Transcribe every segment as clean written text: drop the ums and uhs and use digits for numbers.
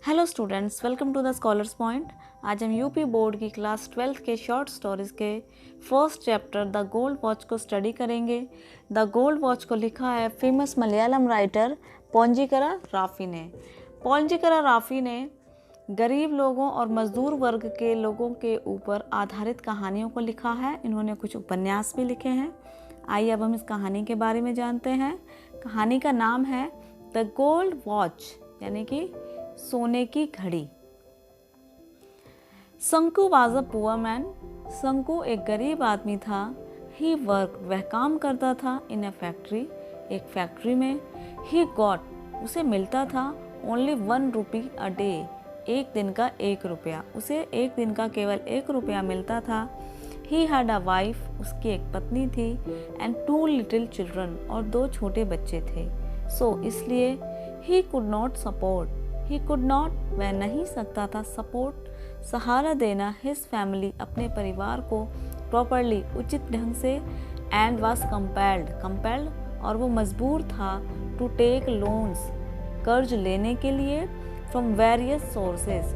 Hello students, welcome to the scholars point. आज हम UP board की क्लास 12 के शॉर्ट स्टोरीज के first chapter the gold watch को स्टडी करेंगे। द गोल्ड वॉच को लिखा है फेमस मलयालम राइटर पोंजिकरा राफी ने। पोंजिकरा राफी ने गरीब लोगों और मजदूर वर्ग के लोगों के ऊपर आधारित कहानियों को लिखा है। इन्होंने कुछ उपन्यास भी लिखे हैं। आइए अब हम इस कहानी के बारे में जानते हैं। कहानी का नाम है द गोल्ड वॉच, यानी कि सोने की घड़ी। Sanku was a poor man. Sanku एक गरीब आदमी था। ही वर्क, वह काम करता था इन अ फैक्ट्री, एक फैक्ट्री में। ही गॉट, उसे मिलता था ओनली 1 रुपी अ डे, एक दिन का 1 रुपया। उसे एक दिन का केवल 1 रुपया मिलता था। ही हैड अ वाइफ, उसकी एक पत्नी थी, एंड 2 लिटिल चिल्ड्रन, और 2 छोटे बच्चे थे। इसलिए he could not support, he could not, वह नहीं सकता था, सपोर्ट, सहारा देना, हिज फैमिली, अपने परिवार को, प्रॉपरली, उचित ढंग से, एंड वाज कंपेल्ड, और वो मजबूर था, टू टेक लोन्स, कर्ज लेने के लिए, फ्रॉम वेरियस सोर्सेज,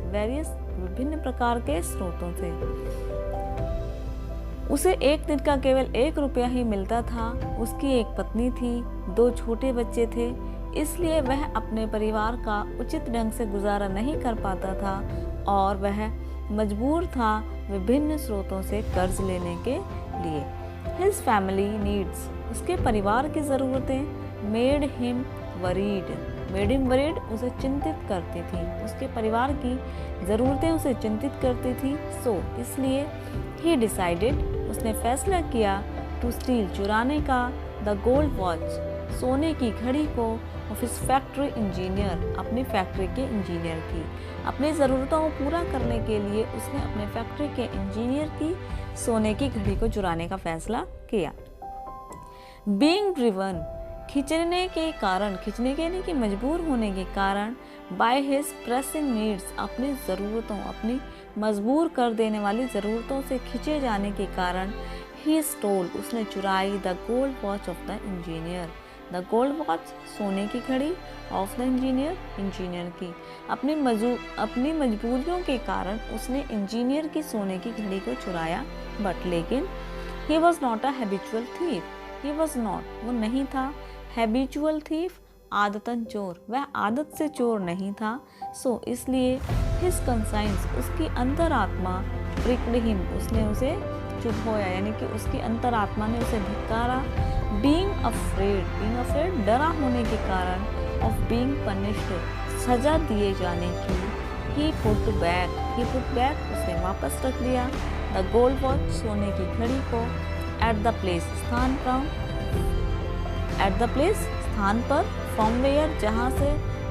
विभिन्न प्रकार के स्रोतों से। उसे एक दिन का केवल 1 रुपया ही मिलता था। उसकी एक पत्नी थी, 2 छोटे बच्चे थे, इसलिए वह अपने परिवार का उचित ढंग से गुजारा नहीं कर पाता था और वह मजबूर था विभिन्न स्रोतों से कर्ज लेने के लिए। हिज फैमिली नीड्स, उसके परिवार की ज़रूरतें, मेड हिम वरीड, उसे चिंतित करती थी। उसके परिवार की ज़रूरतें उसे चिंतित करती थी। इसलिए ही डिसाइडेड, उसने फैसला किया, टू स्टील, चुराने का, द गोल्ड वॉच, सोने की घड़ी को, ऑफ हिज फैक्ट्री इंजीनियर, अपनी फैक्ट्री के इंजीनियर की। अपनी ज़रूरतों को पूरा करने के लिए उसने अपने फैक्ट्री के इंजीनियर की सोने की घड़ी को चुराने का फैसला किया। बीइंग ड्रिवन, खींचने के यानी कि मजबूर होने के कारण, बाय हिज प्रेसिंग नीड्स, अपनी ज़रूरतों, अपनी मजबूर कर देने वाली ज़रूरतों से खींचे जाने के कारण, ही स्टोल, उसने चुराई, the gold watch of the engineer, the gold watch, सोने की घड़ी, ऑफ द इंजीनियर की। अपनी मजबूरियों के कारण उसने इंजीनियर की सोने की घड़ी को चुराया। बट लेकिन he was not a habitual thief, वो नहीं था, हैबिचुअल थीफ, आदतन चोर, वह आदत से चोर नहीं था। इसलिए हिज कंसाइंस, उसकी अंतरात्मा, प्रिक्ड हिम, उसने उसे चुभोया, यानी कि उसकी अंतरात्मा ने उसे धिक्कारा। बीइंग अफ्रेड, डरा होने के कारण, ऑफ बीइंग पनिश्ड, सजा दिए जाने की, ही पुट बैक, उसने वापस रख दिया, द गोल्ड वॉच, सोने की घड़ी को, एट द प्लेस, स्थान पर, फ्रॉम वेयर, जहाँ से,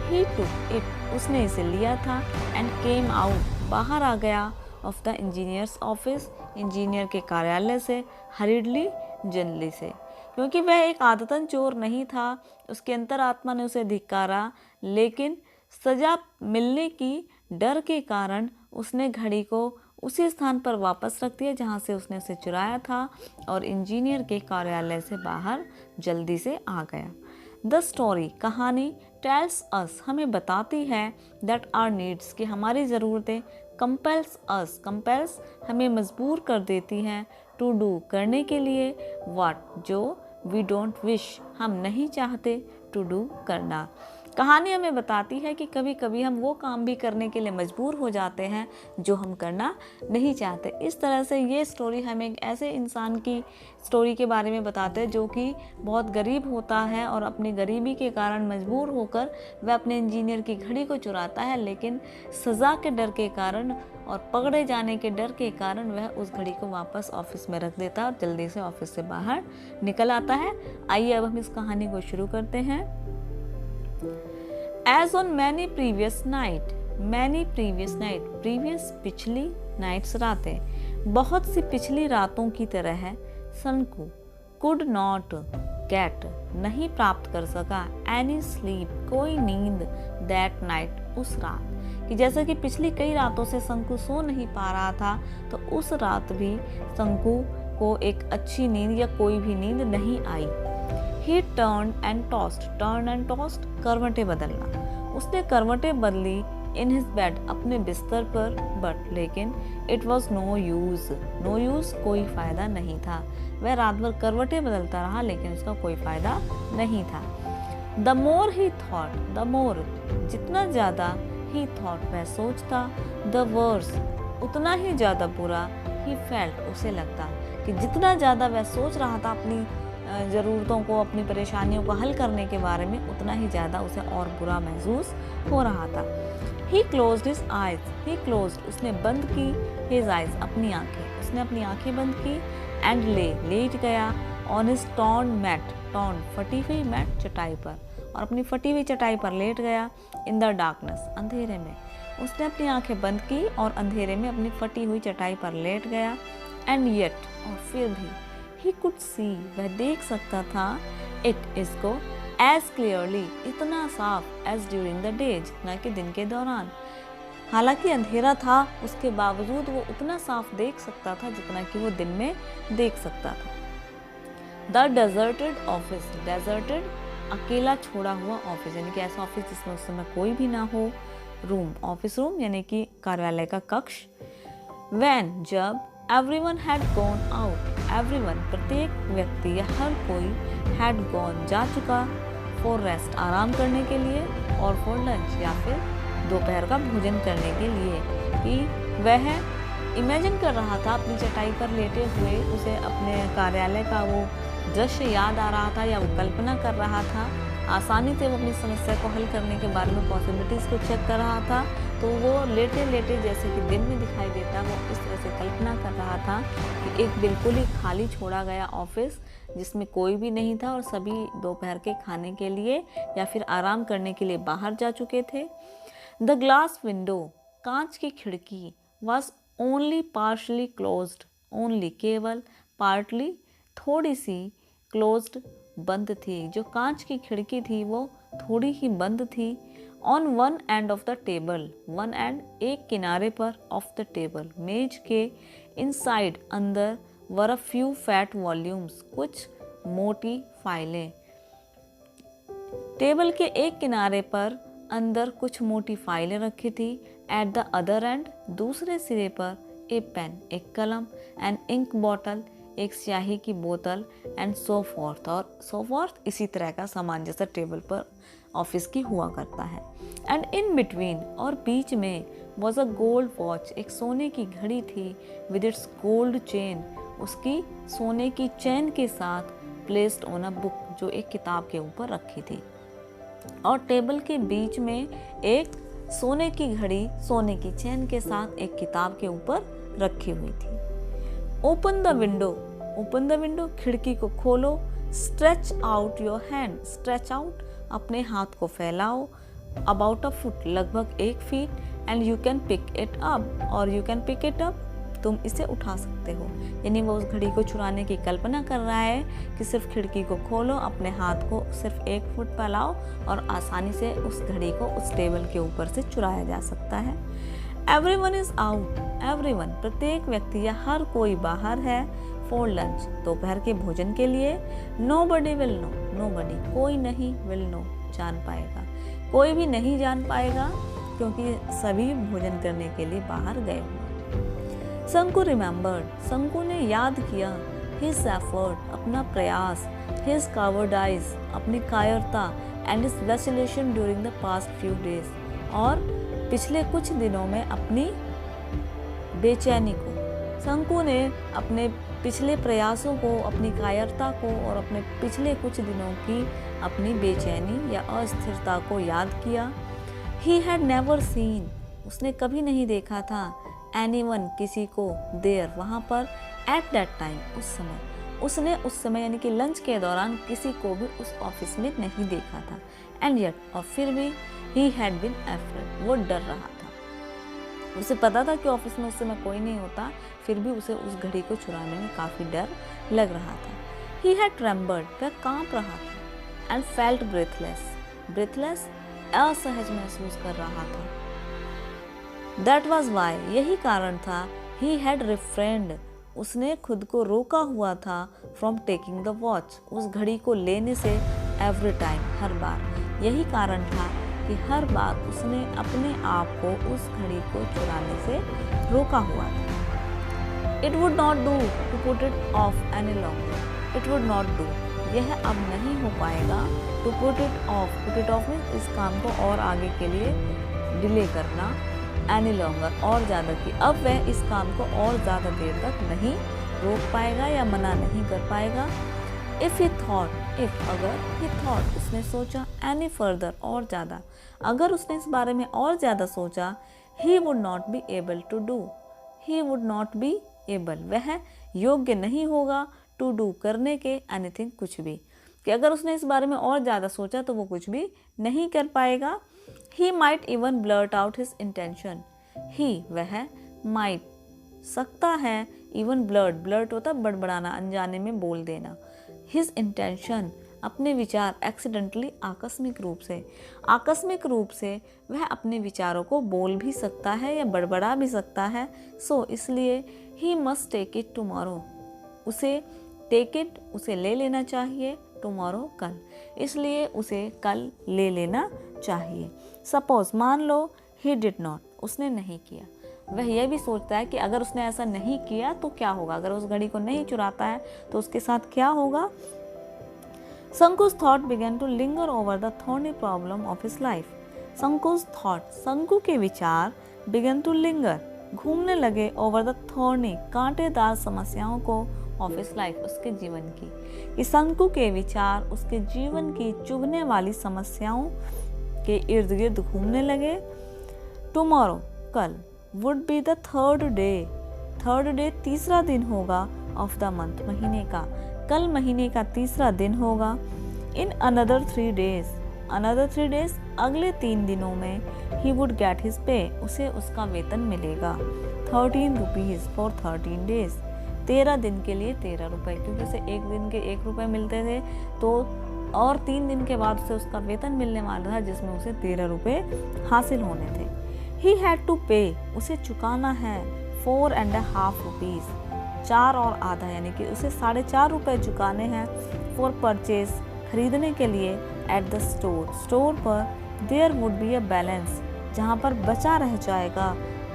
ही टुक इट, उसने इसे लिया था, एंड केम आउट, बाहर आ गया, of the engineers office, engineer के कार्यालय से, हरीडली, जल्दी से। क्योंकि वह एक आदतन चोर नहीं था, उसके अंतरात्मा ने उसे धिक्कारा, लेकिन सजा मिलने की डर के कारण उसने घड़ी को उसी स्थान पर वापस रख दिया जहाँ से उसने उसे चुराया था, और इंजीनियर के कार्यालय से बाहर जल्दी से आ गया। द स्टोरी, कहानी, टेल्स अस, हमें बताती है, दैट आर नीड्स, कि हमारी ज़रूरतें, कंपेल्स, हमें मजबूर कर देती हैं, टू डू, करने के लिए, व्हाट, जो, वी डोंट विश, हम नहीं चाहते, टू डू, करना। कहानी हमें बताती है कि कभी कभी हम वो काम भी करने के लिए मजबूर हो जाते हैं जो हम करना नहीं चाहते। इस तरह से ये स्टोरी हमें एक ऐसे इंसान की स्टोरी के बारे में बताते हैं जो कि बहुत गरीब होता है और अपनी गरीबी के कारण मजबूर होकर वह अपने इंजीनियर की घड़ी को चुराता है, लेकिन सज़ा के डर के कारण और पकड़े जाने के डर के कारण वह उस घड़ी को वापस ऑफिस में रख देता है और जल्दी से ऑफिस से बाहर निकल आता है। आइए अब हम इस कहानी को शुरू करते हैं। As on many previous night, पिछली, nights, रातें, बहुत सी पिछली रातों की तरह है, संकु could not get, नहीं प्राप्त कर सका, any sleep, कोई नींद, that night, उस रात, कि जैसे कि पिछली कई रातों से संकु सो नहीं पा रहा था, तो उस रात भी संकु को एक अच्छी नींद या कोई भी नींद नहीं आई। He turned and tossed, करवटें बदलना, उसने करवटें बदली, इन हिज बेड, अपने बिस्तर पर, बट लेकिन इट वॉज नो यूज, कोई फायदा नहीं था। वह रात भर करवटें बदलता रहा लेकिन उसका कोई फायदा नहीं था। The more he thought, the more, जितना ज्यादा ही थॉट, वह सोचता, द वर्स, उतना ही ज्यादा बुरा, ही फेल्ट, उसे लगता कि जितना ज्यादा वह सोच रहा था अपनी ज़रूरतों को, अपनी परेशानियों को हल करने के बारे में, उतना ही ज़्यादा उसे और बुरा महसूस हो रहा था। He closed his eyes, he closed, उसने बंद की, his eyes, अपनी आंखें, उसने अपनी आंखें बंद की, and लेट गया, on his torn mat, torn, फटी हुई मैट, चटाई पर, और अपनी फटी हुई चटाई पर लेट गया, in the darkness, अंधेरे में। उसने अपनी आंखें बंद की और अंधेरे में अपनी फटी हुई चटाई पर लेट गया, and yet, और फिर भी, he could see, वह देख सकता था, it, इसको, as clearly, इतना साफ, as during the day, जितना कि दिन के दौरान। हालांकि अंधेरा था, उसके बावजूद वो उतना साफ देख सकता था जितना कि वो दिन में देख सकता था। The deserted office, deserted, अकेला छोड़ा हुआ ऑफिस, यानी कि ऐसा ऑफिस जिसमें उस समय कोई भी ना हो। रूम, ऑफिस रूम यानी कि कार्यालय का कक्ष। When, जब, everyone had gone out, everyone, प्रत्येक व्यक्ति या हर कोई, had gone, जा चुका, for rest, आराम करने के लिए, और for lunch, या फिर दोपहर का भोजन करने के लिए, कि वह इमेजिन कर रहा था अपनी चटाई पर लेटे हुए, उसे अपने कार्यालय का वो दृश्य याद आ रहा था या वो कल्पना कर रहा था। आसानी से वो अपनी समस्या को हल करने के बारे में पॉसिबिलिटीज़ को चेक कर रहा था। तो वो लेटे लेटे जैसे कि दिन में दिखाई देता, वो इस तरह से कल्पना कर रहा था कि एक बिल्कुल ही खाली छोड़ा गया ऑफिस जिसमें कोई भी नहीं था और सभी दोपहर के खाने के लिए या फिर आराम करने के लिए बाहर जा चुके थे। द ग्लास विंडो, कांच की खिड़की, was only partially closed, only, केवल, पार्टली, थोड़ी सी, क्लोज्ड, बंद थी। जो कांच की खिड़की थी वो थोड़ी ही बंद थी। On one end of the table, one and, एक किनारे पर, ऑफ द टेबल, मेज के, इनसाइड, अंदर, वर अ फ्यू फैट वॉल्यूम्स, कुछ मोटी फाइलें। टेबल के एक किनारे पर अंदर कुछ मोटी फाइलें रखी थी। एट द अदर एंड, दूसरे सिरे पर, ए पेन, एक कलम, एन इंक बॉटल, एक स्याही की बोतल, एंड सो फोर्थ, और सो फोर्थ, इसी तरह का सामान जैसा टेबल पर ऑफिस की हुआ करता है। एंड इन बिटवीन, और बीच में, वॉज अ गोल्ड वॉच, एक सोने की घड़ी थी, विद इट्स गोल्ड चेन, उसकी सोने की चैन के साथ, प्लेस्ड ऑन अ बुक, जो एक किताब के ऊपर रखी थी। और टेबल के बीच में एक सोने की घड़ी सोने की चैन के साथ एक किताब के ऊपर रखी हुई थी। Open the window, open the window, खिड़की को खोलो। Stretch out your hand, stretch out, अपने हाथ को फैलाओ। अबाउट अ फुट, लगभग 1 feet, and you can pick it up, और you can pick it up, तुम इसे उठा सकते हो। यानी वो उस घड़ी को चुराने की कल्पना कर रहा है कि सिर्फ खिड़की को खोलो, अपने हाथ को सिर्फ 1 फुट फैलाओ और आसानी से उस घड़ी को उस टेबल के ऊपर से चुराया जा सकता है। एवरीवन इज आउट, एवरीवन, प्रत्येक व्यक्ति या हर कोई बाहर है। फॉर लंच, दोपहर के भोजन के लिए। नोबडी विल नो, नोबडी, कोई नहीं, विल नो, जान पाएगा, कोई भी नहीं जान पाएगा क्योंकि सभी भोजन करने के लिए बाहर गए हुए। शंकु रिमेंबर्ड, शंकु ने याद किया। हिज एफर्ट, अपना प्रयास। हिज कावर्डाइज, अपनी कायरता। And his vacillation during the past few days, और पिछले कुछ दिनों में अपनी बेचैनी को। शंकु ने अपने पिछले प्रयासों को, अपनी कायरता को और अपने पिछले कुछ दिनों की अपनी बेचैनी या अस्थिरता को याद किया। ही हैड नेवर सीन, उसने कभी नहीं देखा था। एनीवन, किसी को। देयर, वहाँ पर। एट दैट टाइम, उस समय, उसने उस समय यानी कि लंच के दौरान किसी को भी उस ऑफिस में नहीं देखा था। एंड येट, और फिर भी, ही हैड बीन अफ्रेड, वो डर रहा था। उसे पता था कि ऑफिस में उस समय कोई नहीं होता, फिर भी उसे उस घड़ी को चुराने में काफ़ी डर लग रहा था। ही हैड ट्रेम्बल्ड, वह कांप रहा था। एंड फेल्ट ब्रेथलेस, ब्रेथलेस, असहज महसूस कर रहा था। दैट वॉज वाई, यही कारण था। ही हैड रिफ्रेंड, उसने खुद को रोका हुआ था। फ्रॉम टेकिंग द वॉच, उस घड़ी को लेने से। एवरी टाइम, हर बार, यही कारण था। कि हर बार उसने अपने आप को उस घड़ी को चुराने से रोका हुआ था। It would not do to put it off any longer. It would not do. यह अब नहीं हो पाएगा। To put it off. Put it off means इस काम को और आगे के लिए डिले करना। Any longer और ज़्यादा की। अब वह इस काम को और ज़्यादा देर तक नहीं रोक पाएगा या मना नहीं कर पाएगा। If he thought, if अगर he thought उसने सोचा any further और ज़्यादा, अगर उसने इस बारे में और ज़्यादा सोचा, he would not be able to do. He would not be able वह योग्य नहीं होगा to do करने के anything कुछ भी, कि अगर उसने इस बारे में और ज़्यादा सोचा तो वो कुछ भी नहीं कर पाएगा। He might even blurt out his intention. He वह might सकता है even blurt होता बड़बड़ाना, अनजाने में बोल देना। His intention अपने विचार accidentally आकस्मिक रूप से वह अपने विचारों को बोल भी सकता है या बड़बड़ा भी सकता है। So इसलिए he must take it tomorrow उसे take it उसे ले लेना चाहिए, tomorrow कल, इसलिए उसे कल ले लेना चाहिए। Suppose मान लो he did not उसने नहीं किया, वह यह भी सोचता है कि अगर उसने ऐसा नहीं किया तो क्या होगा, अगर उस घड़ी को नहीं चुराता है तो उसके साथ क्या होगा। Sanku's thought began to linger over the thorny problem of his life. Sanku's thought Sanku के विचार began to linger घूमने लगे over the thorny कांटेदार समस्याओं को of his life उसके जीवन की, कि संकु के विचार उसके जीवन की चुभने वाली समस्याओं के इर्द गिर्द घूमने लगे। Tomorrow कल would be the third day तीसरा दिन होगा of the month महीने का, कल महीने का तीसरा दिन होगा। In another 3 days अगले 3 दिनों में he would get his pay उसे उसका वेतन मिलेगा। 13 rupees for 13 days 13 दिन के लिए 13 रुपए, क्योंकि उसे एक दिन के 1 रुपए मिलते थे तो और 3 दिन के बाद उसे उसका वेतन मिलने वाला था जिसमें उसे 13 रुपए हासिल होने थे। He had to pay उसे चुकाना है 4.5 rupees 4 और आधा, यानी कि उसे 4.5 रुपए चुकाने हैं फॉर परचेज खरीदने के लिए एट द स्टोर पर। There would be a balance जहाँ पर बचा रह जाएगा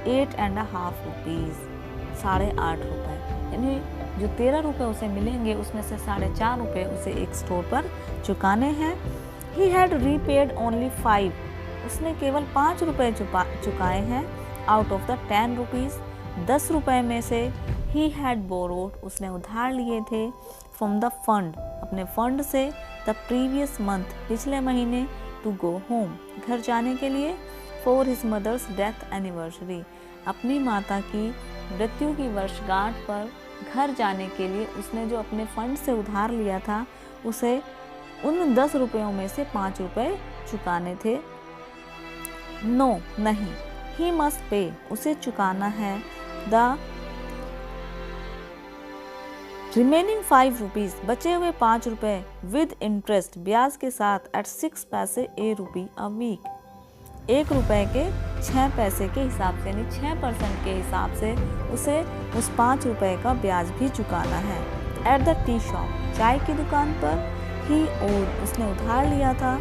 8.5 रुपीज़ 8.5 रुपए, यानी जो 13 रुपए उसे मिलेंगे उसमें से 4.5 रुपए उसे एक स्टोर पर चुकाने हैं। ही हैड रीपेड ओनली 5 उसने केवल 5 रुपए चुकाए हैं आउट ऑफ द 10 रुपीज़ 10 रुपए में से। ही हैड बोरोड उसने उधार लिए थे फ्रॉम द फंड अपने फंड से द प्रीवियस मंथ पिछले महीने टू गो होम घर जाने के लिए for his mother's death anniversary अपनी माता की मृत्यु की वर्षगांठ पर घर जाने के लिए उसने जो अपने फंड से उधार लिया था उसे उन 10 रुपयों में से 5 रुपए चुकाने थे। नो नहीं, ही मस्ट पे उसे चुकाना है द रिमेनिंग 5 रुपीज बचे हुए 5 रुपए विद इंटरेस्ट ब्याज के साथ एट 6 पैसे ए रुपी अ वीक 1 रुपए के 6 पैसे के हिसाब से, यानी 6% के हिसाब से उसे उस 5 रुपए का ब्याज भी चुकाना है। एट द टी शॉप चाय की दुकान पर ही ओड उसने उधार लिया था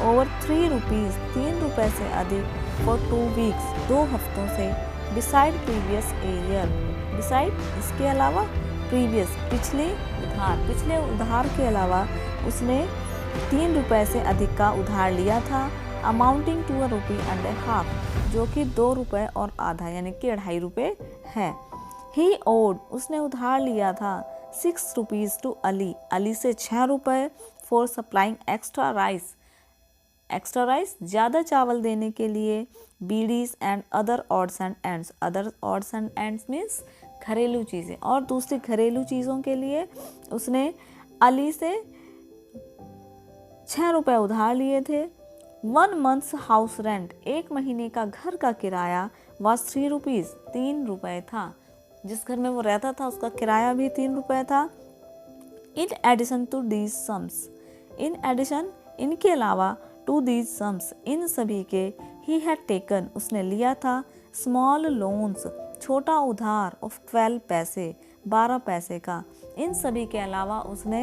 ओवर 3 रुपीज 3 रुपए से अधिक फॉर 2 वीक्स 2 हफ्तों से। बिसाइड प्रीवियस एरियर बिसाइड इसके अलावा प्रीवियस पिछले उधार के अलावा उसने 3 रुपए से अधिक का उधार लिया था अमाउंटिंग टू ₹1.5 जो कि 2 रुपए और आधा यानी कि 2.5 रुपए है। ही ओड उसने उधार लिया था 6 रुपीज टू अली से 6 रुपए फॉर सप्लाइंग एक्स्ट्रा राइस ज़्यादा चावल देने के लिए। Bidis and other odds and ends means घरेलू चीज़ें और दूसरी घरेलू चीज़ों के लिए उसने अली से 6 रुपए उधार लिए थे। 1 month's हाउस रेंट 1 महीने का घर का किराया was 3 रुपीज़ 3 रुपए था। जिस घर में वो रहता था उसका किराया भी 3 रुपए था। In addition to these sums इनके अलावा टू दीज सम्स इन सभी के ही हैड टेकन उसने लिया था स्मॉल लोन्स छोटा उधार ऑफ 12 पैसे 12 पैसे का। इन सभी के अलावा उसने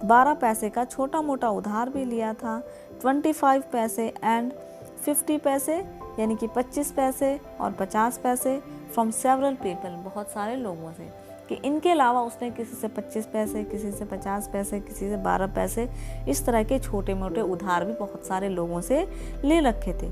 12 पैसे का छोटा मोटा उधार भी लिया था 25 पैसे एंड 50 पैसे यानी कि 25 पैसे और 50 पैसे फ्रॉम सेवरल पीपल, बहुत सारे लोगों से, कि इनके अलावा उसने किसी से 25 पैसे, किसी से 50 पैसे, किसी से 12 पैसे, इस तरह के छोटे मोटे उधार भी बहुत सारे लोगों से ले रखे थे।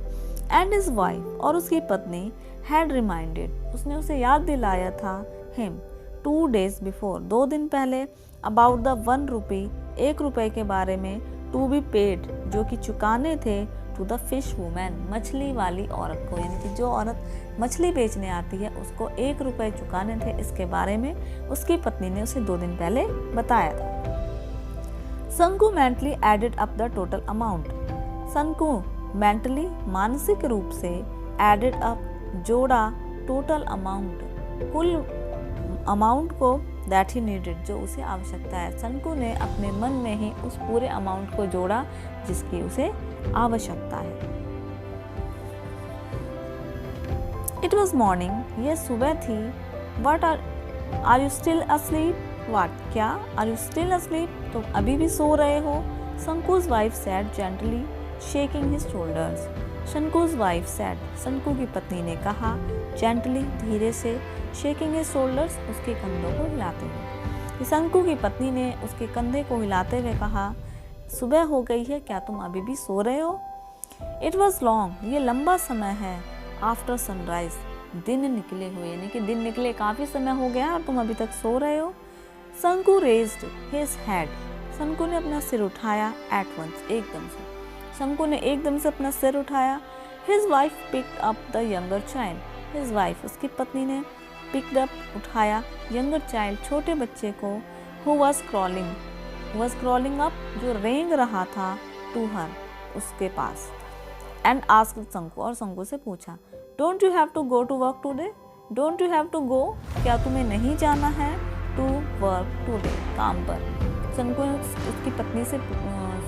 एंड हिज वाइफ, और उसकी पत्नी, हैड रिमाइंडेड, उसने उसे याद दिलाया था, हिम 2 days बिफोर, 2 दिन पहले, अबाउट द 1 rupee, 1 रुपए के बारे में, टू बी पेड, जो कि चुकाने थे, टू द फिश वुमेन, मछली वाली औरत को, यानी कि जो औरत मछली बेचने आती है उसको 1 रुपए चुकाने थे, इसके बारे में उसकी पत्नी ने उसे 2 दिन पहले बताया था। Sanku mentally added up the total amount, Sanku mentally, मानसिक रूप से, एडेड अप, जोड़ा, टोटल अमाउंट, कुल अमाउंट को, दैट ही नीडेड, जो उसे आवश्यकता है। संकू ने अपने मन में ही उस पूरे अमाउंट को जोड़ा जिसकी उसे आवश्यकता है। इट वॉज मॉर्निंग, ये सुबह थी। What are you still asleep, what, क्या, आर यू स्टिल असलीप, तुम अभी भी सो रहे हो। Sanku's wife said gently, shaking his shoulders, Shanku's wife said, Shanku की पत्नी ने कहा, जेंटली, धीरे से, शेकिंग हिज शोल्डर्स, उसके कंधों को हिलाते हुए। शंकु की पत्नी ने उसके कंधे को हिलाते हुए कहा, सुबह हो गई है, क्या तुम अभी भी सो रहे हो। इट वॉज लॉन्ग, ये लंबा समय है, आफ्टर सनराइज, दिन निकले हुए, यानी कि दिन निकले काफ़ी समय हो गया और तुम अभी तक सो रहे हो। शंकु रेज्ड हिज हेड, शंकु ने अपना सिर उठाया, एट वंस, एकदम से, शंकु ने एकदम से अपना सिर उठाया। His wife picked up the younger child, his wife, उसकी पत्नी ने, पिक्ड अप, उठाया, यंगर चाइल्ड, छोटे बच्चे को, हु वाज क्रॉलिंग अप, जो रेंग रहा था, टू हर, उसके पास, एंड आस्क्ड शंकु, और शंकु से पूछा, don't you have to go to work today, don't you have to go, क्या तुम्हें नहीं जाना है, टू वर्क टुडे, काम पर। शंकु ने उसकी पत्नी से,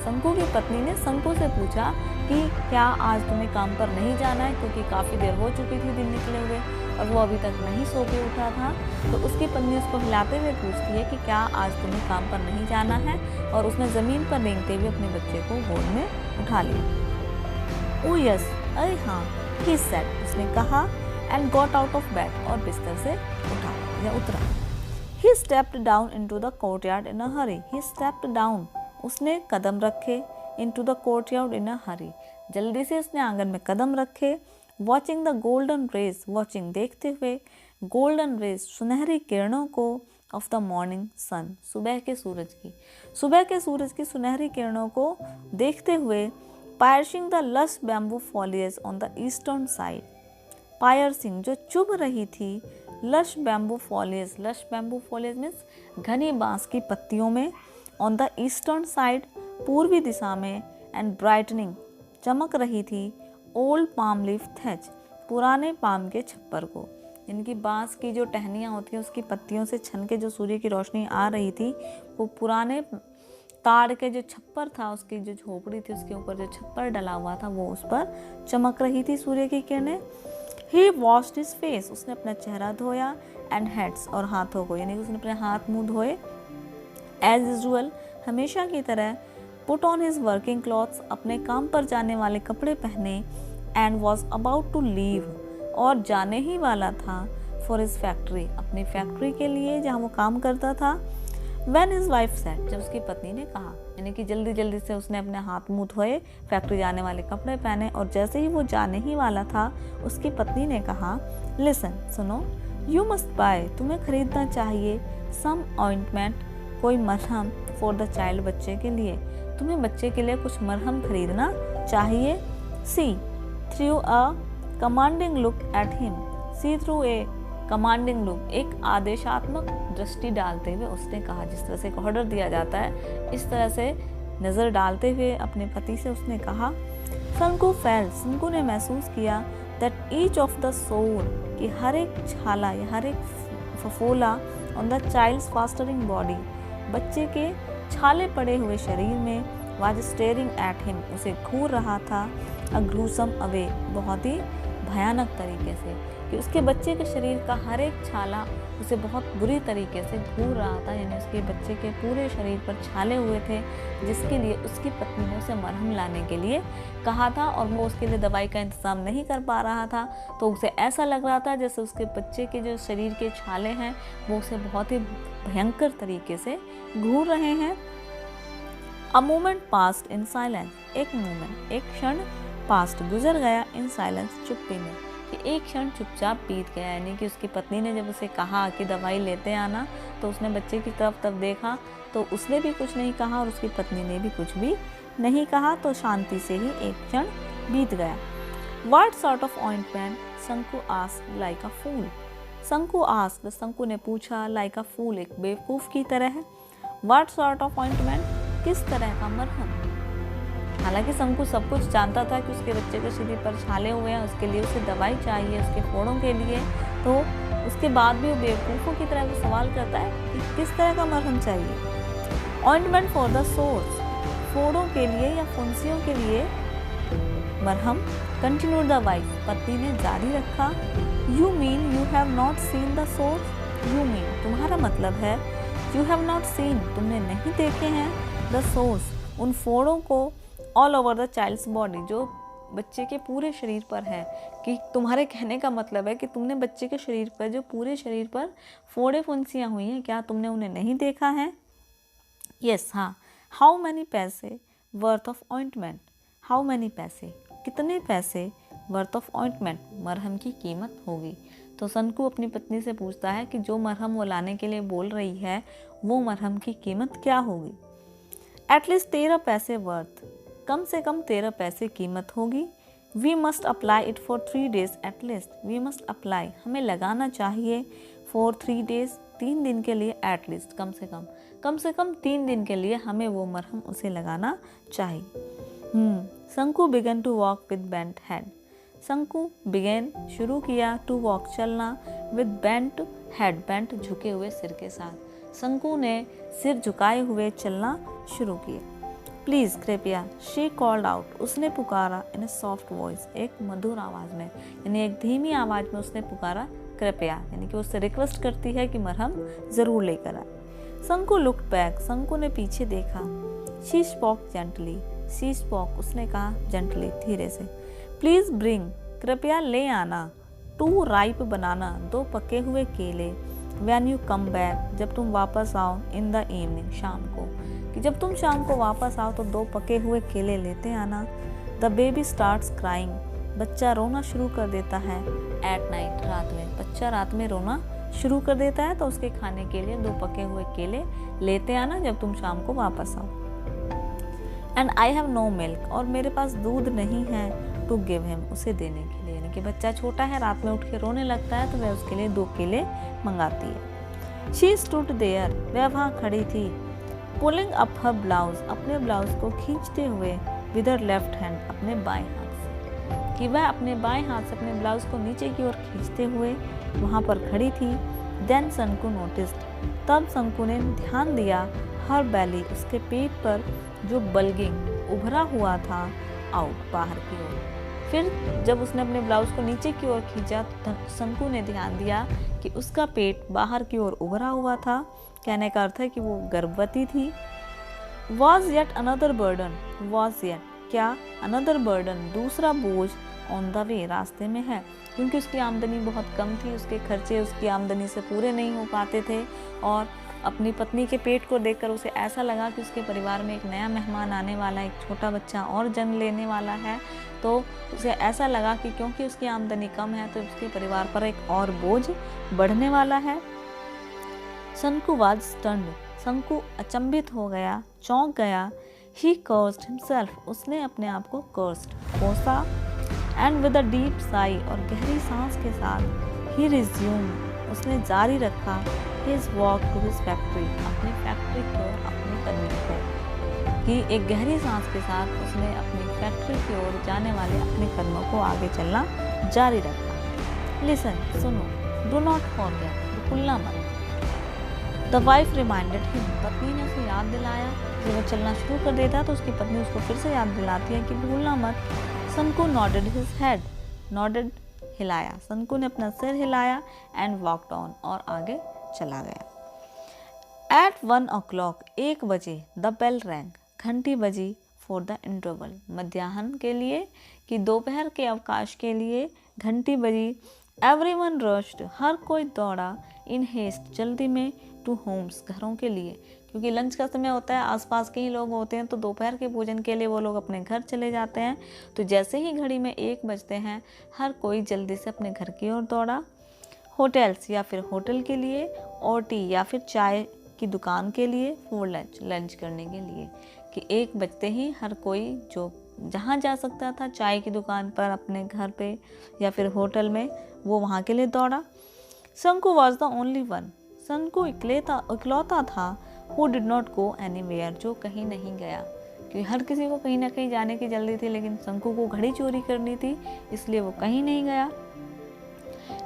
शंकु की पत्नी ने शंकु से पूछा कि क्या आज तुम्हें काम पर नहीं जाना है, क्योंकि काफ़ी देर हो चुकी थी दिन निकले हुए और वो अभी तक नहीं सो के उठा था। तो उसकी पत्नी उसको हिलाते हुए पूछती है कि क्या आज तुम्हें काम पर नहीं जाना है, और उसने ज़मीन पर रेंगते हुए अपने बच्चे को गोद में उठा लिया। ओ यस, अरे हाँ, ही सेड, उसने कहा, and got out of bed, और बिस्तर से उठा या उतरा। He stepped down into the courtyard in a hurry. He stepped down. उसने कदम रखे into the courtyard in a hurry. जल्दी से उसने आंगन में कदम रखे। Watching the golden rays, watching, देखते हुए, golden rays, सुनहरी किरणों को, of the morning sun, सुबह के सूरज की सुनहरी किरणों को देखते हुए, piercing the lush bamboo foliage on the eastern side. piercing, जो चुभ रही थी, लश बैम्बू फॉलियज मीन्स घनी बांस की पत्तियों में, ऑन द ईस्टर्न साइड, पूर्वी दिशा में, एंड ब्राइटनिंग, चमक रही थी, ओल्ड पाम लीफ थैच, पुराने पाम के छप्पर को, यानी कि बांस की जो टहनियाँ होती हैं उसकी पत्तियों से छन के जो सूर्य की रोशनी आ रही थी, वो पुराने ताड़ के जो छप्पर था, उसकी जो झोपड़ी थी उसके ऊपर जो छप्पर डला हुआ था, वो उस पर चमक रही थी सूर्य की किरणें। He washed his face, उसने अपना चेहरा धोया, and hands, और हाथों को, यानी कि उसने अपने हाथ मुंह धोए, as usual, हमेशा की तरह, put on his working clothes, अपने काम पर जाने वाले कपड़े पहने, and was about to leave, और जाने ही वाला था, for his factory, अपनी फैक्ट्री के लिए जहाँ वो काम करता था। When his wife said, जब उसकी पत्नी ने कहा, यानी कि जल्दी जल्दी से उसने अपने हाथ मुंह धोए, फैक्ट्री जाने वाले कपड़े पहने, और जैसे ही वो जाने ही वाला था, उसकी पत्नी ने कहा, लिसन, सुनो, यू मस्ट बाय, तुम्हें खरीदना चाहिए, सम ऑइंटमेंट, कोई मरहम, फॉर द चाइल्ड, बच्चे के लिए, तुम्हें बच्चे के लिए कुछ मरहम खरीदना चाहिए। She threw a commanding look at him, she threw a commanding look, एक आदेशात्मक दृष्टि डालते हुए उसने कहा, जिस तरह से एक ऑर्डर दिया जाता है, इस तरह से नज़र डालते हुए अपने पति से उसने कहा। शंकु फेल्ट, शंकु ने महसूस किया, that each of the sore, कि हर एक छाला या हर एक फफोला, on the child's festering body, बच्चे के छाले पड़े हुए शरीर में, वाज स्टेयरिंग एट हिम, उसे घूर रहा था, अ ग्रूसम अवे, बहुत ही भयानक तरीके से कि उसके बच्चे के शरीर का हर एक छाला उसे बहुत बुरी तरीके से घूर रहा था। यानी उसके बच्चे के पूरे शरीर पर छाले हुए थे, जिसके लिए उसकी पत्नी ने उसे मरहम लाने के लिए कहा था और वो उसके लिए दवाई का इंतज़ाम नहीं कर पा रहा था। तो उसे ऐसा लग रहा था जैसे उसके बच्चे के जो शरीर के छाले हैं वो उसे बहुत ही भयंकर तरीके से घूर रहे हैं। A moment past in silence, एक मोमेंट, एक क्षण पास्ट गुजर गया इन साइलेंस, चुप्पी में, कि एक क्षण चुपचाप बीत गया। यानी कि उसकी पत्नी ने जब उसे कहा कि दवाई लेते आना, तो उसने बच्चे की तरफ तब देखा तो उसने भी कुछ नहीं कहा और उसकी पत्नी ने भी कुछ भी नहीं कहा। तो शांति से ही एक क्षण बीत गया। What sort of ointment? शंकु asked like a fool. शंकु asked, शंकु ने पूछा, like a fool, एक बेवकूफ़ की तरह। What sort of ointment? किस तरह का मरहम? हालांकि शंकु सब कुछ जानता था कि उसके बच्चे के शरीर पर छाले हुए हैं, उसके लिए उसे दवाई चाहिए उसके फोड़ों के लिए। तो उसके बाद भी वो बेवकूफ़ों की तरह वो सवाल करता है कि किस तरह का मरहम चाहिए। ऑइंटमेंट फॉर द सोर्स, फोड़ों के लिए या फुंसियों के लिए मरहम। कंटिन्यू द वाइफ, पत्नी ने जारी रखा। You mean you have not seen the source, you mean तुम्हारा मतलब है, यू हैव नॉट सीन तुमने नहीं देखे हैं, द सोर्स उन फोड़ों को, all over the child's body जो बच्चे के पूरे शरीर पर है। कि तुम्हारे कहने का मतलब है कि तुमने बच्चे के शरीर पर जो पूरे शरीर पर फोड़े फुंसियाँ हुई हैं, क्या तुमने उन्हें नहीं देखा है? यस, हाँ। हाउ मैनी पैसे worth of ointment, how many पैसे, कितने पैसे, वर्थ ऑफ ऑइंटमेंट, मरहम की कीमत होगी। तो शंकु अपनी पत्नी से पूछता है कि जो मरहम वो लाने के लिए बोल रही है वो मरहम की कीमत क्या होगी। एटलीस्ट 13 पैसे वर्थ, कम से कम 13 पैसे कीमत होगी। We must apply it for 3 days at least, we must apply हमें लगाना चाहिए, फॉर 3 days 3 दिन के लिए, एटलीस्ट कम से कम 3 दिन के लिए हमें वो मरहम उसे लगाना चाहिए। Shanku began to walk with bent head, Shanku began शुरू किया, टू वॉक चलना, विद बेंट हेड बेंट झुके हुए सिर के साथ। शंकु ने सिर झुकाए हुए चलना शुरू किया। प्लीज़ कृपया, शी कॉल्ड आउट, उसने पुकारा, इन ए सॉफ्ट वॉइस, एक मधुर आवाज़ में, यानी एक धीमी आवाज़ में उसने पुकारा कृपया, यानी कि उससे रिक्वेस्ट करती है कि मरहम ज़रूर लेकर आए। शंकु लुक्ड बैक, शंकु ने पीछे देखा। She spoke gently, she spoke उसने कहा जेंटली धीरे से। प्लीज़ ब्रिंग कृपया ले आना, 2 राइप बनाना 2 पके हुए केले, व्हेन यू कम बैक जब तुम वापस आओ, इन द इवनिंग शाम को, कि जब तुम शाम को वापस आओ तो 2 पके हुए केले लेते आना। द बेबी स्टार्ट्स क्राइंग, बच्चा रोना शुरू कर देता है। एट नाइट, रात में, बच्चा रात में रोना शुरू कर देता है तो उसके खाने के लिए 2 पके हुए केले लेते आना जब तुम शाम को वापस आओ। And I have no milk, और मेरे पास दूध नहीं है, टू गिव हिम उसे देने के लिए, यानी कि बच्चा छोटा है, रात में उठ के रोने लगता है तो वह उसके लिए 2 केले मंगाती है। शी स्टूड देयर, वह वहाँ खड़ी थी। पुलिंग अप हर ब्लाउज, अपने ब्लाउज को खींचते हुए, विद हर लेफ्ट हैंड, अपने बाएं हाथ से, कि वह अपने बाएं हाथ से अपने ब्लाउज को नीचे की ओर खींचते हुए वहाँ पर खड़ी थी। देन शंकु नोटिस्ड, तब शंकु ने ध्यान दिया, हर बैली, उसके पेट पर जो बल्गिंग उभरा हुआ था, आउट बाहर की ओर। फिर जब उसने अपने ब्लाउज को नीचे की ओर खींचा तो शंकु ने ध्यान दिया कि उसका पेट बाहर की ओर उभरा हुआ था। कहने का अर्थ है कि वो गर्भवती थी। Was yet another burden, was yet क्या, अनदर बर्डन दूसरा बोझ, ऑन द वे रास्ते में है, क्योंकि उसकी आमदनी बहुत कम थी, उसके खर्चे उसकी आमदनी से पूरे नहीं हो पाते थे। और अपनी पत्नी के पेट को देखकर उसे ऐसा लगा कि उसके परिवार में एक नया मेहमान आने वाला है, एक छोटा बच्चा और जन्म लेने वाला है। तो उसे ऐसा लगा कि क्योंकि उसकी आमदनी कम है तो उसके परिवार पर एक और बोझ बढ़ने वाला है। शंकु वाज स्टन्ड, शंकु अचंभित हो गया, चौंक गया। ही कर्स्ड हिमसेल्फ, उसने अपने आप को कर्स्ड, कोसा। And with a deep Sai, और गहरी सांस के साथ, ही रिज्यूम्ड, उसने जारी रखा, his walk to his factory, अपनी फैक्ट्री की ओर अपने कदम को, कि एक गहरी सांस के साथ उसने अपनी फैक्ट्री की ओर जाने वाले अपने कदमों को आगे चलना जारी रखा। लिसन, सुनो, डू नॉट फॉरगेट, भूलना मत। द वाइफ रिमाइंडेड हिम, पत्नी ने उसे याद दिलाया। जब वो चलना शुरू कर देता तो उसकी पत्नी उसको फिर से याद दिलाती है कि भूलना मत। शंकु नॉडेड हिज हेड, नॉडेड हिलाया। शंकु ने अपना सिर हिलाया एंड वॉकड ऑन, और आगे चला गया। एट 1 o'clock 1 बजे द बेल रैंग, घंटी बजी फॉर द इंटरवल, मध्याह्न के लिए कि दोपहर के अवकाश के लिए घंटी बजी। एवरीवन रश्ड, हर कोई दौड़ा। इन हेस्ट, जल्दी में। टू होम्स, घरों के लिए, क्योंकि लंच का समय होता है, आसपास के ही लोग होते हैं, तो दोपहर के भोजन के लिए वो लोग अपने घर चले जाते हैं। तो जैसे ही घड़ी में 1 बजते हैं, हर कोई जल्दी से अपने घर की ओर दौड़ा। होटल्स, या फिर होटल के लिए, और टी, या फिर चाय की दुकान के लिए, फॉर लंच, लंच करने के लिए, कि 1 बजते ही हर कोई जो जहाँ जा सकता था, चाय की दुकान पर, अपने घर पे, या फिर होटल में, वो वहाँ के लिए दौड़ा। शंकु वॉज द ओनली वन, शंकु इकलौता था, who did not go anywhere, जो कहीं नहीं गया, क्योंकि हर किसी को कहीं ना कहीं जाने की जल्दी थी, लेकिन शंकु को घड़ी चोरी करनी थी, इसलिए वो कहीं नहीं गया।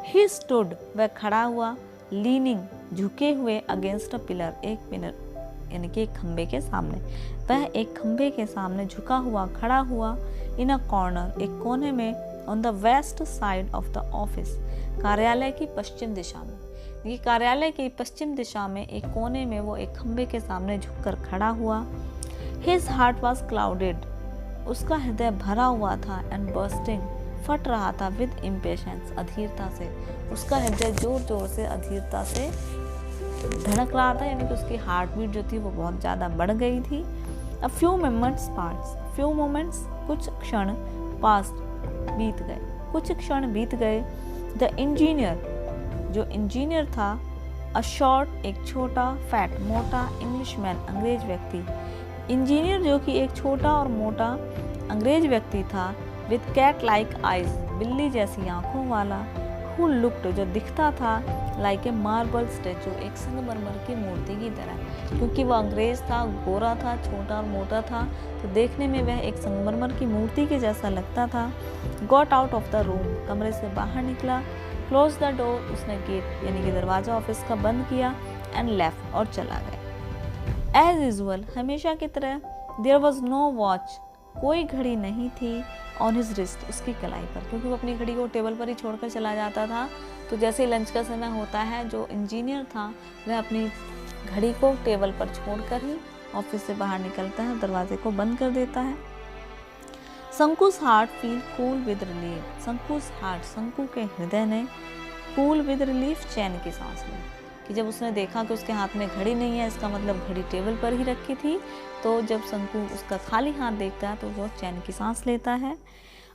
ही स्टूड, वह खड़ा हुआ। लीनिंग, झुके हुए। अगेंस्ट अ पिलर, एक पिलर यानी कि एक खंबे के सामने, वह एक खंबे के सामने झुका हुआ खड़ा हुआ। इन अ कॉर्नर, एक कोने में। On the west side of the office, कार्यालय की पश्चिम दिशा में, ये कार्यालय की पश्चिम दिशा में एक कोने में वो एक खंबे के सामने झुककर खड़ा हुआ। हिज हार्ट वॉज क्लाउडेड, उसका हृदय भरा हुआ था। एंड बर्स्टिंग, फट रहा था। विद इम्पेशेंस, अधीरता से, उसका हृदय जोर जोर से, अधीरता से धड़क रहा था, यानी कि उसकी हार्ट बीट जो थी वो बहुत ज़्यादा बढ़ गई थी। A few moments pass, few moments, कुछ क्षण, पास्ट, बीत गए, कुछ क्षण बीत गए। द इंजीनियर, जो इंजीनियर था। अ शॉर्ट, एक छोटा। फैट, मोटा। इंग्लिशमैन, अंग्रेज व्यक्ति। इंजीनियर जो कि एक छोटा और मोटा अंग्रेज व्यक्ति था। विद कैट लाइक आइज, बिल्ली जैसी आंखों वाला। हु लुक्ड, जो दिखता था। लाइक ए मार्बल स्टैचू, एक संगमरमर की मूर्ति की तरह, क्योंकि वह अंग्रेज था, गोरा था, छोटा और मोटा था, तो देखने में वह एक संगमरमर की मूर्ति के जैसा लगता था। Got out of the room, कमरे से बाहर निकला। क्लोज द डोर, उसने गेट यानी कि दरवाजा ऑफिस का बंद किया। एंड लेफ्ट, और चला गया। एज यूजुअल, हमेशा की तरह। देयर वॉज नो वॉच, कोई घड़ी नहीं थी। ऑन हिज रिस्ट, उसकी कलाई पर, क्योंकि वो अपनी घड़ी को टेबल पर ही छोड़कर चला जाता था। तो जैसे लंच का समय होता है, जो इंजीनियर था वह अपनी घड़ी को टेबल पर छोड़कर ही ऑफिस से बाहर निकलता है, दरवाजे को बंद कर देता है। Shanku's heart feel cool with relief, Shanku's heart, Shanku के हृदय ने कूल विद रिलीफ, चैन की सांस ली, कि जब उसने देखा कि उसके हाथ में घड़ी नहीं है, इसका मतलब घड़ी टेबल पर ही रखी थी। तो जब शंकु उसका खाली हाथ देखता है तो वो चैन की सांस लेता है।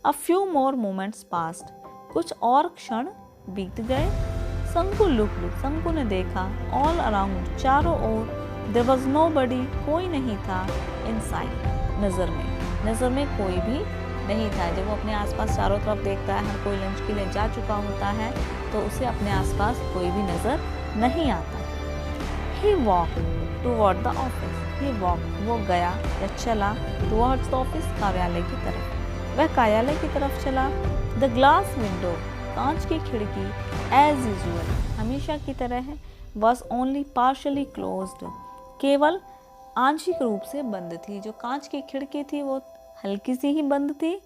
A few more moments past, कुछ और क्षण बीत गए। शंकु लुक्ड, शंकु ने देखा। ऑल अराउंड, चारों ओर। देयर वाज नोबडी, कोई नहीं था। इनसाइड, नज़र में कोई भी नहीं था। जब वो अपने आसपास चारों तरफ देखता है, हर कोई लंच के लिए जा चुका होता है, तो उसे अपने आसपास कोई भी नजर नहीं आता। He walked toward the office. He walked, वो गया या चला। Towards the office, कार्यालय की तरफ, वह कार्यालय की तरफ चला। The glass window, कांच की खिड़की। As usual, हमेशा की तरह, was only partially closed, केवल आंशिक रूप से बंद थी। जो कांच की खिड़की थी वो हल्की सी ही बंद थी।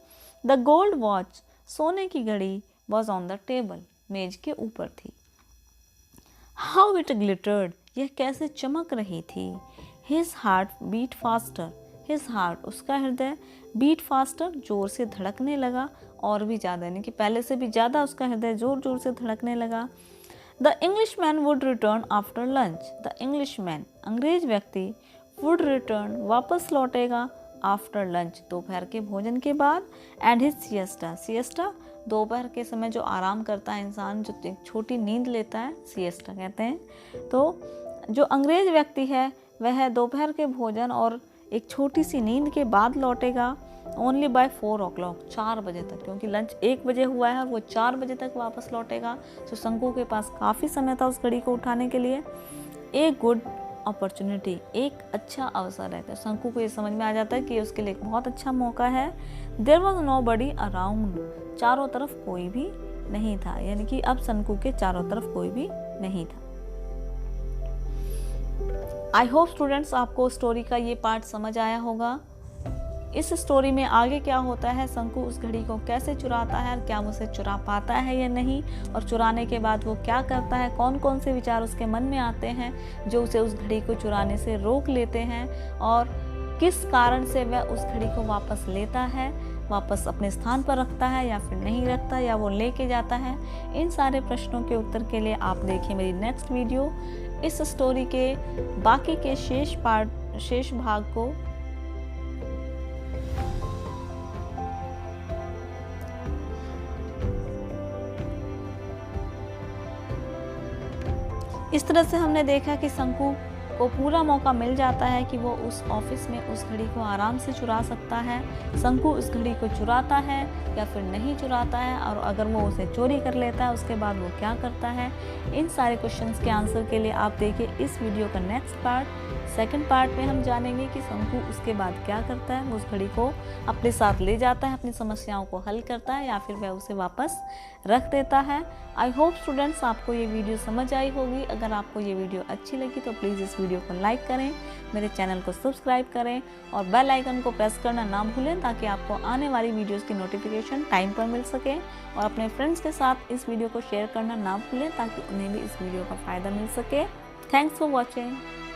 द गोल्ड वॉच, सोने की घड़ी, वॉज ऑन द टेबल, मेज के ऊपर थी। हाउ इट ग्लिटर्ड, यह कैसे चमक रही थी। His heart beat faster, his heart, उसका हृदय, बीट फास्टर, जोर से धड़कने लगा, और भी ज़्यादा, यानी कि पहले से भी ज़्यादा उसका हृदय जोर जोर से धड़कने लगा। The Englishman would return after lunch, the Englishman, अंग्रेज व्यक्ति, वुड रिटर्न, वापस लौटेगा। आफ्टर लंच, दोपहर के भोजन के बाद। एंड हिज सिएस्टा, सिएस्टा दोपहर के समय जो आराम करता है इंसान, जो एक छोटी नींद लेता है, सिएस्टा कहते हैं। तो जो अंग्रेज व्यक्ति है वह दोपहर के भोजन और एक छोटी सी नींद के बाद लौटेगा। ओनली बाय 4 o'clock, 4 बजे तक, क्योंकि लंच 1 बजे हुआ है, वो 4 बजे तक वापस लौटेगा। तो शंकु के पास काफ़ी समय था उस घड़ी को उठाने के लिए। ए गुड अपॉर्चुनिटी, एक अच्छा अवसर है। तो शंकु को ये समझ में आ जाता है कि उसके लिए एक बहुत अच्छा मौका है। देयर वॉज नोबडी अराउंड, चारों तरफ कोई भी नहीं था, यानी कि अब शंकु के चारों तरफ कोई भी नहीं था। आई होप स्टूडेंट्स आपको स्टोरी का ये पार्ट समझ आया होगा। इस स्टोरी में आगे क्या होता है, शंकु उस घड़ी को कैसे चुराता है, क्या वो उसे चुरा पाता है या नहीं, और चुराने के बाद वो क्या करता है, कौन कौन से विचार उसके मन में आते हैं जो उसे उस घड़ी को चुराने से रोक लेते हैं, और किस कारण से वह उस घड़ी को वापस लेता है, वापस अपने स्थान पर रखता है या फिर नहीं रखता, या वो लेके जाता है। इन सारे प्रश्नों के उत्तर के लिए आप देखिए मेरी नेक्स्ट वीडियो। इस स्टोरी के बाकी के शेष भाग को इस तरह से हमने देखा कि शंकु को पूरा मौका मिल जाता है कि वो उस ऑफिस में उस घड़ी को आराम से चुरा सकता है। शंकु उस घड़ी को चुराता है या फिर नहीं चुराता है, और अगर वो उसे चोरी कर लेता है उसके बाद वो क्या करता है। इन सारे क्वेश्चंस के आंसर के लिए आप देखिए इस वीडियो का नेक्स्ट पार्ट। सेकंड पार्ट में हम जानेंगे कि शंकु उसके बाद क्या करता है, वो उस घड़ी को अपने साथ ले जाता है, अपनी समस्याओं को हल करता है, या फिर वह उसे वापस रख देता है। आई होप स्टूडेंट्स आपको ये वीडियो समझ आई होगी। अगर आपको ये वीडियो अच्छी लगी तो प्लीज़ इस वीडियो को लाइक करें, मेरे चैनल को सब्सक्राइब करें और बेल आइकन को प्रेस करना ना भूलें, ताकि आपको आने वाली वीडियोस की नोटिफिकेशन टाइम पर मिल सके। और अपने फ्रेंड्स के साथ इस वीडियो को शेयर करना ना भूलें, ताकि उन्हें भी इस वीडियो का फ़ायदा मिल सके। Thanks for watching.